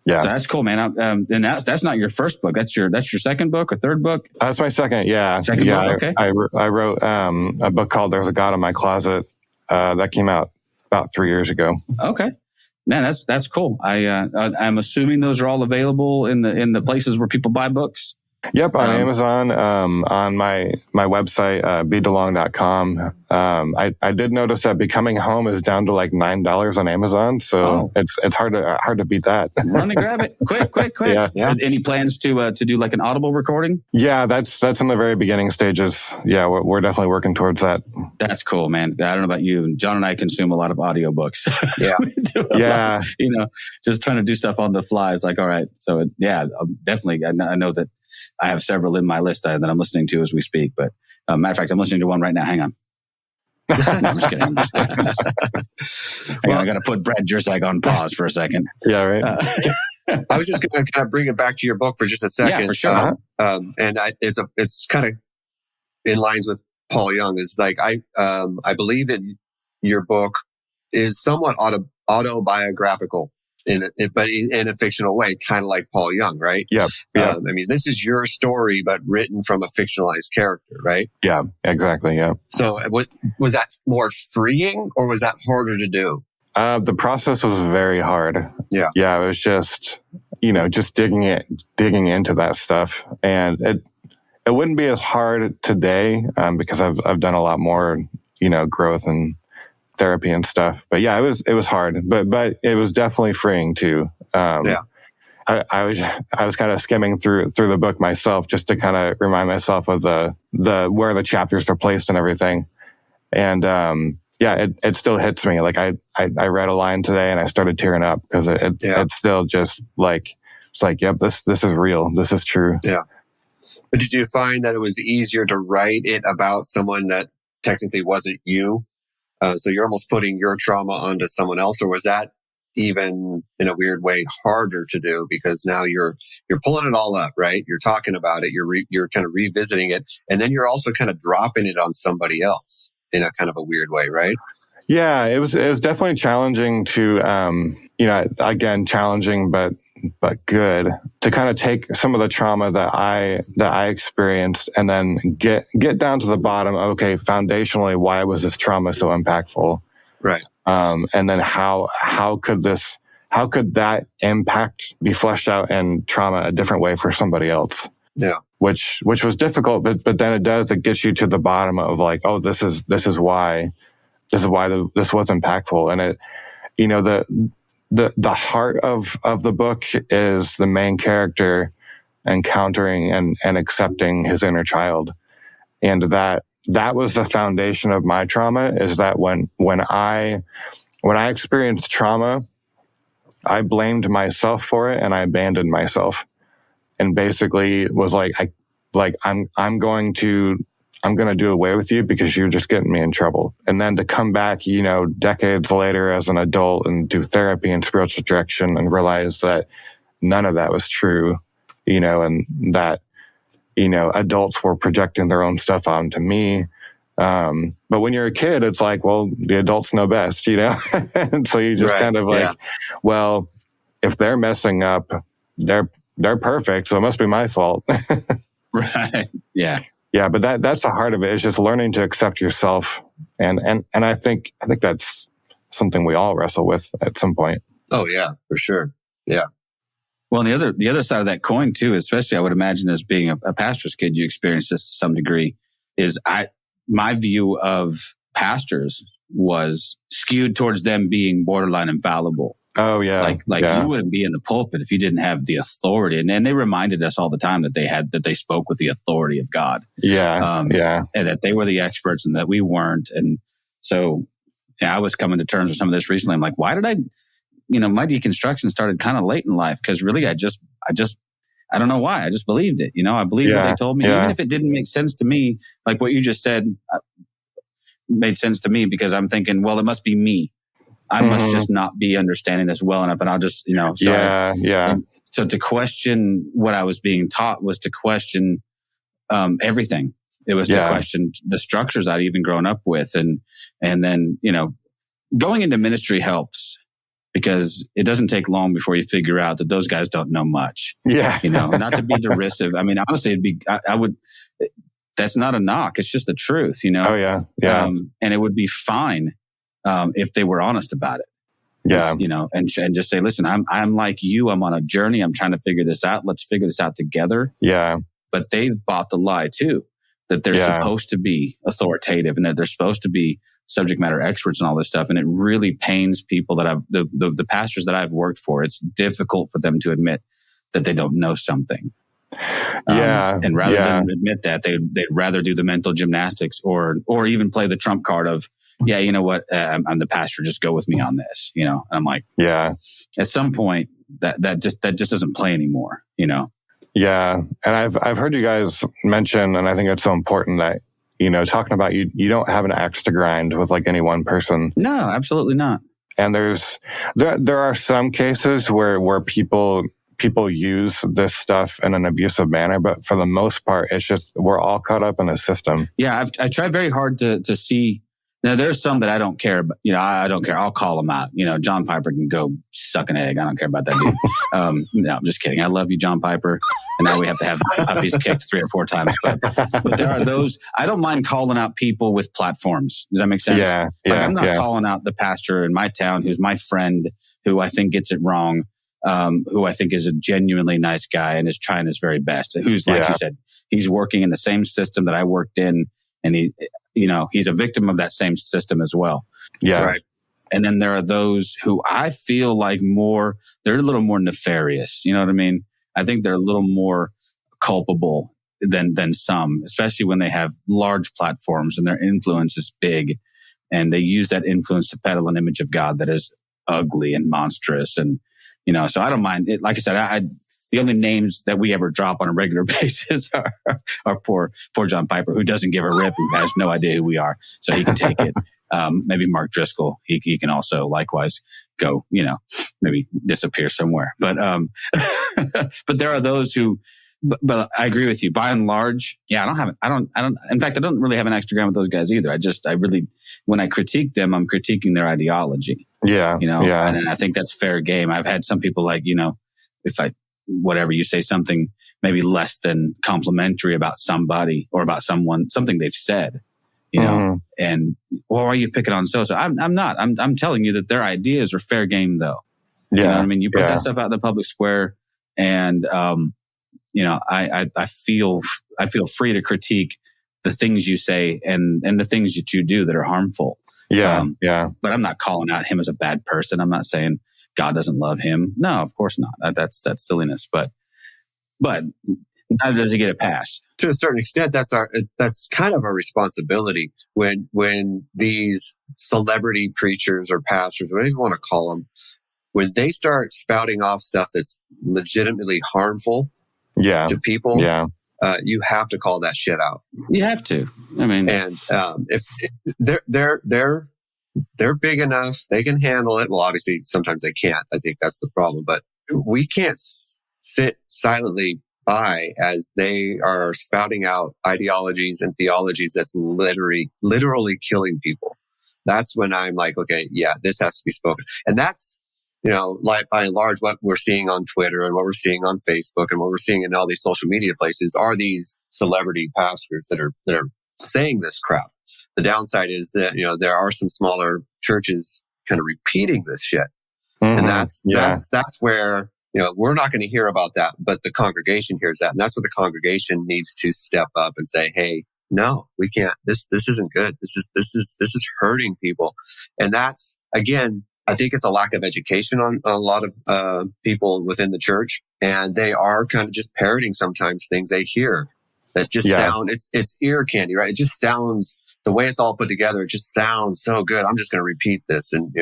So that's cool, man. And that's not your first book. That's your second book or third book? That's my second. Second book. Okay. I wrote a book called "There's a God in My Closet" that came out about 3 years ago. Okay. Man, that's cool. I'm assuming those are all available in the places where people buy books. Yep, on Amazon, on my website, bendelong.com. I did notice that Becoming Home is down to like $9 on Amazon, so it's hard to beat that. Run and grab it, quick! Any plans to do like an Audible recording? Yeah, that's in the very beginning stages. Yeah, we're definitely working towards that. That's cool, man. I don't know about you, John and I consume a lot of audiobooks. Yeah, you know, just trying to do stuff on the fly is like, all right. So definitely, I know that. I have several in my list that I'm listening to as we speak. But matter of fact, I'm listening to one right now. Hang on. No, I'm just kidding. I got to put Brad Jersag on pause for a second. Yeah, right. I was just going to kind of bring it back to your book for just a second. Yeah, for sure. And it's kind of in lines with Paul Young is like, I believe that your book is somewhat autobiographical but in a fictional way, kind of like Paul Young, right? Yeah. I mean, this is your story, but written from a fictionalized character, right? Yeah, exactly. Yeah. So was that more freeing or was that harder to do? The process was very hard. Yeah. Yeah. It was just, just digging into that stuff. And it wouldn't be as hard today, because I've done a lot more, growth and therapy and stuff. But yeah, it was hard, but it was definitely freeing too. I was kind of skimming through the book myself just to kind of remind myself of the where the chapters are placed and everything. And it still hits me. Like I read a line today and I started tearing up because it's still just like, it's like, yep, this is real. This is true. Yeah. But did you find that it was easier to write it about someone that technically wasn't you? So you're almost putting your trauma onto someone else, or was that even in a weird way harder to do because now you're pulling it all up, right? You're talking about it, you're kind of revisiting it, and then you're also kind of dropping it on somebody else in a kind of a weird way, right? Yeah, it was definitely challenging to again challenging but good to kind of take some of the trauma that I experienced and then get down to the bottom. Okay, foundationally, why was this trauma so impactful? Right. And then how could that impact be fleshed out in trauma a different way for somebody else? Yeah. Which was difficult, but then it gets you to the bottom of like, oh, this is why this was impactful. And the heart of the book is the main character encountering and accepting his inner child. And that was the foundation of my trauma, is that when I experienced trauma, I blamed myself for it and I abandoned myself. And basically was like, I'm going to do away with you because you're just getting me in trouble. And then to come back, decades later as an adult and do therapy and spiritual direction and realize that none of that was true, and that, adults were projecting their own stuff onto me. But when you're a kid, it's like, well, the adults know best, and so you just kind of like, well, if they're messing up, they're perfect, so it must be my fault. Right. Yeah. Yeah, but that's the heart of it. Is just learning to accept yourself, and I think that's something we all wrestle with at some point. Oh yeah, for sure. Yeah. Well, the other side of that coin too, especially I would imagine as being a pastor's kid, you experienced this to some degree. Is my view of pastors was skewed towards them being borderline infallible. Oh yeah, like you wouldn't be in the pulpit if you didn't have the authority, and they reminded us all the time that they spoke with the authority of God. Yeah, and that they were the experts and that we weren't. And so, I was coming to terms with some of this recently. I'm like, why did I? My deconstruction started kind of late in life because really, I don't know why. I just believed it. I believed what they told me, even if it didn't make sense to me. Like what you just said made sense to me because I'm thinking, well, it must be me. I must just not be understanding this well enough. And I'll just, So to question what I was being taught was to question everything. It was to question the structures I'd even grown up with. And then, going into ministry helps because it doesn't take long before you figure out that those guys don't know much. Yeah. Not to be derisive. I mean, honestly, that's not a knock. It's just the truth, Oh yeah. Yeah. And it would be fine. If they were honest about it. Yeah. And just say, listen, I'm like you. I'm on a journey. I'm trying to figure this out. Let's figure this out together. Yeah. But they've bought the lie too, that they're supposed to be authoritative and that they're supposed to be subject matter experts and all this stuff. And it really pains people that the pastors that I've worked for. It's difficult for them to admit that they don't know something. And rather than admit that, they'd rather do the mental gymnastics or even play the trump card of, yeah, you know what? I'm the pastor. Just go with me on this. And I'm like, at some point that just doesn't play anymore. Yeah, and I've heard you guys mention, and I think it's so important that talking about you don't have an axe to grind with like any one person. No, absolutely not. And there are some cases where people people use this stuff in an abusive manner, but for the most part, it's just we're all caught up in a system. Yeah, I tried very hard to see. Now, there's some that I don't care, but I don't care. I'll call them out. John Piper can go suck an egg. I don't care about that dude. No, I'm just kidding. I love you, John Piper. And now we have to have puppies kicked 3 or 4 times. But there are those. I don't mind calling out people with platforms. Does that make sense? Yeah. I'm not calling out the pastor in my town who's my friend, who I think gets it wrong, who I think is a genuinely nice guy and is trying his very best. Who's, like you said, he's working in the same system that I worked in, and he's a victim of that same system as well. Yeah. Right. And then there are those who I feel like they're a little more nefarious. You know what I mean? I think they're a little more culpable than some, especially when they have large platforms and their influence is big. And they use that influence to peddle an image of God that is ugly and monstrous. And, so I don't mind it. Like I said, the only names that we ever drop on a regular basis are poor John Piper, who doesn't give a rip, who has no idea who we are, so he can take it. Maybe Mark Driscoll, he can also likewise go, maybe disappear somewhere. But but there are those who. But I agree with you. By and large, I don't. In fact, I don't really have an extragram with those guys either. I really, when I critique them, I'm critiquing their ideology. Yeah, and I think that's fair game. I've had some people like, if you say something maybe less than complimentary about somebody or about something they've said, and why are you picking on so? I'm not. I'm telling you that their ideas are fair game, though. Yeah, you know what I mean, you put that stuff out in the public square, and I feel free to critique the things you say and the things that you do that are harmful. Yeah. But I'm not calling out him as a bad person. I'm not saying God doesn't love him. No, of course not. That's silliness. But neither does he get a pass. To a certain extent, that's kind of our responsibility when these celebrity preachers or pastors, whatever you want to call them, when they start spouting off stuff that's legitimately harmful to people, you have to call that shit out. You have to. I mean, and if they're big enough, they can handle it. Well, obviously, sometimes they can't. I think that's the problem. But we can't sit silently by as they are spouting out ideologies and theologies that's literally killing people. That's when I'm like, okay, this has to be spoken. And that's, like by and large, what we're seeing on Twitter and what we're seeing on Facebook and what we're seeing in all these social media places are these celebrity pastors that are saying this crap. The downside is that, there are some smaller churches kind of repeating this shit. Mm-hmm. And that's where, we're not going to hear about that, but the congregation hears that. And that's where the congregation needs to step up and say, hey, no, we can't. This isn't good. This is hurting people. And that's, again, I think it's a lack of education on a lot of people within the church. And they are kind of just parroting sometimes things they hear that just sound, it's ear candy, right? It just sounds, the way it's all put together, it just sounds so good. I'm just going to repeat this. And,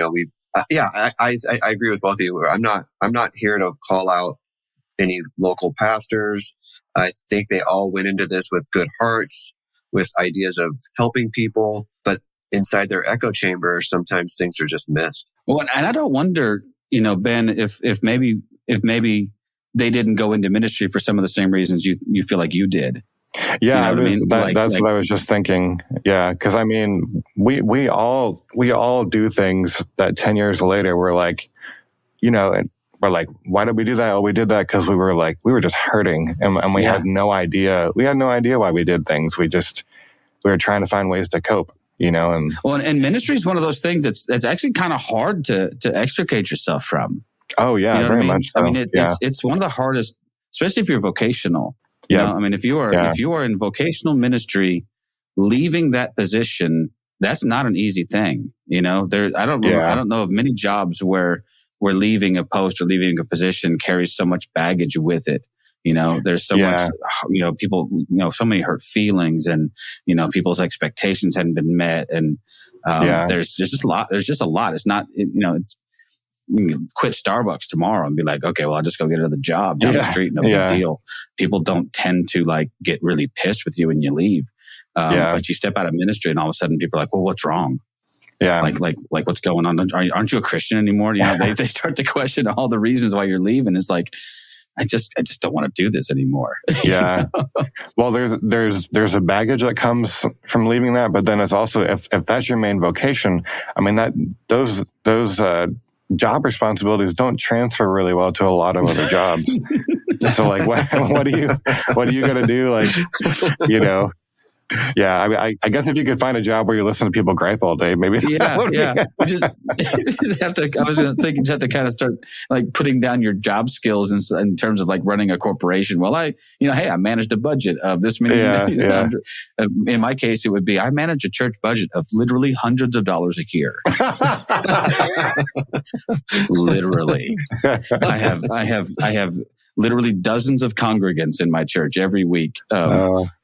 I agree with both of you. I'm not here to call out any local pastors. I think they all went into this with good hearts, with ideas of helping people, but inside their echo chamber, sometimes things are just missed. Well, and I don't wonder, Ben, if maybe they didn't go into ministry for some of the same reasons you feel like you did. Yeah, that's what I was just thinking. Yeah, because I mean, we all do things that 10 years later we're like, and we're like, why did we do that? Oh, we did that because we were just hurting, and we had no idea. We had no idea why we did things. We were trying to find ways to cope. And ministry is one of those things that's actually kind of hard to extricate yourself from. Oh yeah, very much so. I mean, it's one of the hardest, especially if you're vocational. I mean, if you are in vocational ministry, leaving that position, that's not an easy thing. I don't know of many jobs where leaving a post or leaving a position carries so much baggage with it. There's so much, people, so many hurt feelings and, people's expectations hadn't been met. And, there's just a lot. There's just a lot. It's not, you can quit Starbucks tomorrow and be like, okay, well, I'll just go get another job down the street. No big deal. People don't tend to get really pissed with you when you leave. But you step out of ministry and all of a sudden people are like, well, what's wrong? Yeah. Like what's going on? Aren't you a Christian anymore? They start to question all the reasons why you're leaving. It's like, I just don't want to do this anymore. Yeah. Well, there's a baggage that comes from leaving that, but then it's also, if that's your main vocation, I mean, that those job responsibilities don't transfer really well to a lot of other jobs. So like, what do you got to do? Like, you know, yeah. I mean, I guess if you could find a job where you listen to people gripe all day, maybe. Yeah. You just have to. I was going to think you just have to kind of start like putting down your job skills in terms of like running a corporation. Well, hey, I managed a budget of this many. Yeah. In my case, it would be I manage a church budget of literally hundreds of dollars a year. Literally, I have literally dozens of congregants in my church every week.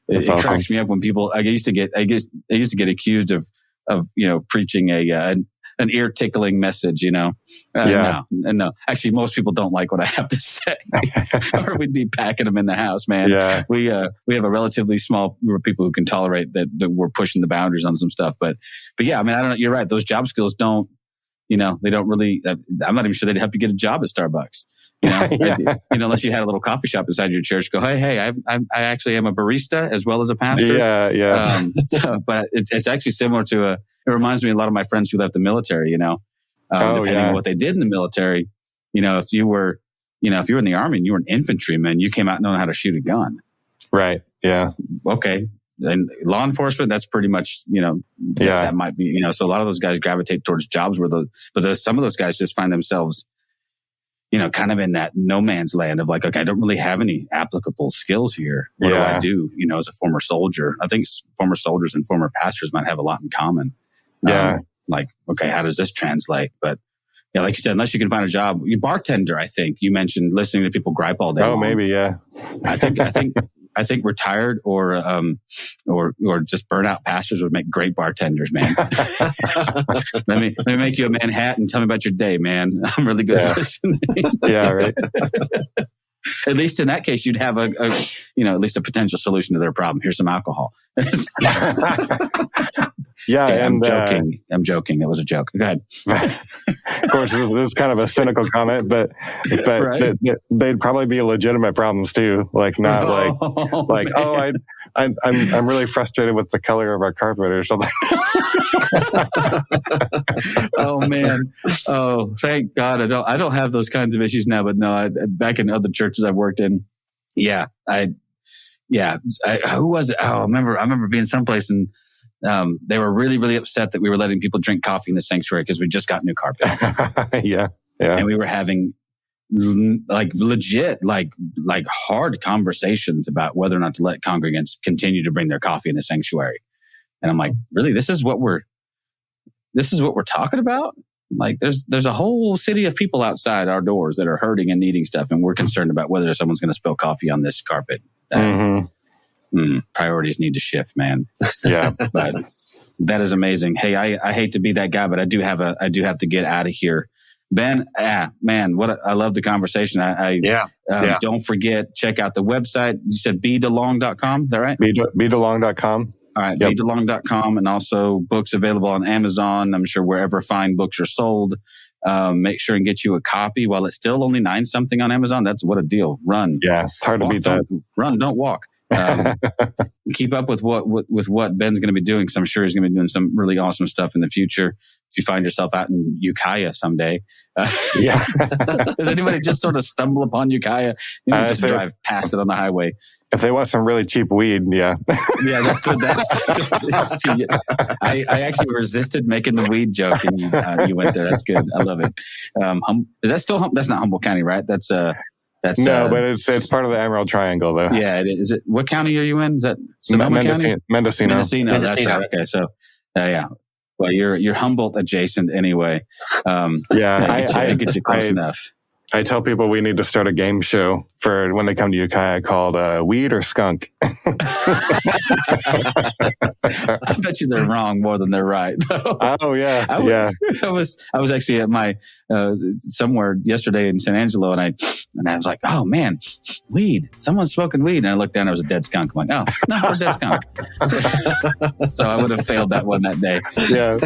It awesome. Cracks me up when people. I used to get accused of preaching an ear tickling message. No. Actually, most people don't like what I have to say, or we'd be packing them in the house, man. Yeah. We have a relatively small group of people who can tolerate that we're pushing the boundaries on some stuff. But yeah, I mean, I don't know. You're right. Those job skills don't. They don't really. I'm not even sure they'd help you get a job at Starbucks. Unless you had a little coffee shop inside your church. Go, hey, I actually am a barista as well as a pastor. Yeah. But it's actually similar to it reminds me a lot of my friends who left the military. Depending on what they did in the military. If you were in the Army and you were an infantryman, you came out knowing how to shoot a gun. Right. Yeah. Okay. And law enforcement, that's pretty much, that might be, so a lot of those guys gravitate towards jobs where some of those guys just find themselves, kind of in that no man's land of like, okay, I don't really have any applicable skills here. What do I do, as a former soldier? I think former soldiers and former pastors might have a lot in common. Yeah. Like, okay, how does this translate? But yeah, like you said, unless you can find a job, you bartender, I think you mentioned listening to people gripe all day long. Maybe. Yeah. I think retired or just burnout pastors would make great bartenders, man. let me make you a Manhattan. Tell me about your day, man. I'm really good at listening. Yeah, right. At least in that case, you'd have at least a potential solution to their problem. Here's some alcohol. Yeah, okay, and I'm joking. That was a joke. Go ahead. Of course, this is kind of a cynical comment, but right. they'd probably be legitimate problems too. Like not I'm really frustrated with the color of our carpet or something. Oh man! Oh, thank God I don't have those kinds of issues now. But no, back in other churches I've worked in, who was it? Oh, I remember being someplace and. They were really, really upset that we were letting people drink coffee in the sanctuary because we just got new carpet. Yeah. And we were having like legit, like hard conversations about whether or not to let congregants continue to bring their coffee in the sanctuary. And I'm like, really, this is what we're talking about? Like there's a whole city of people outside our doors that are hurting and needing stuff. And we're concerned about whether someone's going to spill coffee on this carpet. Priorities need to shift, man. Yeah. But that is amazing. Hey, I hate to be that guy, but I do have to get out of here. Ben, man, I love the conversation. Don't forget, check out the website. You said bdelong.com, is that right? bdelong.com. All right, yep. bdelong.com, and also books available on Amazon. I'm sure wherever fine books are sold. Make sure and get you a copy while it's still only $9 something on Amazon. That's what a deal. Run. Yeah, it's hard to beat that. Run, don't walk. Keep up with what Ben's going to be doing, because I'm sure he's going to be doing some really awesome stuff in the future. If you find yourself out in Ukiah someday, does anybody just sort of stumble upon Ukiah? Just drive past it on the highway. If they want some really cheap weed, yeah. Yeah, that's I actually resisted making the weed joke, and you went there. That's good. I love it. Is that still? That's not Humboldt County, right? That's no, but it's part of the Emerald Triangle, though. Yeah, it is. Is it? What county are you in? Is that Sonoma County? Mendocino. That's right. Okay, so yeah. Well, you're Humboldt adjacent anyway. I get you close enough. I tell people we need to start a game show for when they come to Ukiah called Weed or Skunk. I bet you they're wrong more than they're right. Oh yeah, I was actually at my somewhere yesterday in San Angelo, and I was like, oh man, weed! Someone's smoking weed, and I looked down, there was a dead skunk. I'm like, oh no, we're a dead skunk. So I would have failed that one that day. Yeah.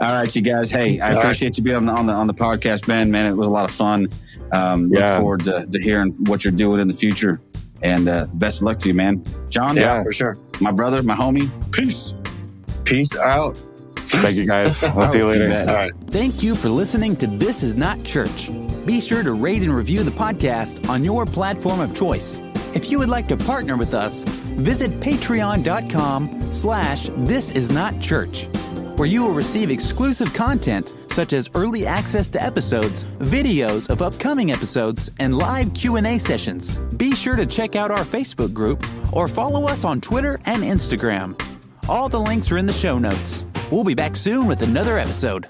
All right, you guys. Hey, I appreciate you being on the podcast, Ben. Man, it was a lot of fun. Look forward to hearing what you're doing in the future. And best of luck to you, man. John? Yeah, for sure. My brother, my homie. Peace. Peace out. Thank you, guys. We'll see you later. All right. Thank you for listening to This Is Not Church. Be sure to rate and review the podcast on your platform of choice. If you would like to partner with us, visit patreon.com/thisisnotchurch, where you will receive exclusive content such as early access to episodes, videos of upcoming episodes, and live Q&A sessions. Be sure to check out our Facebook group or follow us on Twitter and Instagram. All the links are in the show notes. We'll be back soon with another episode.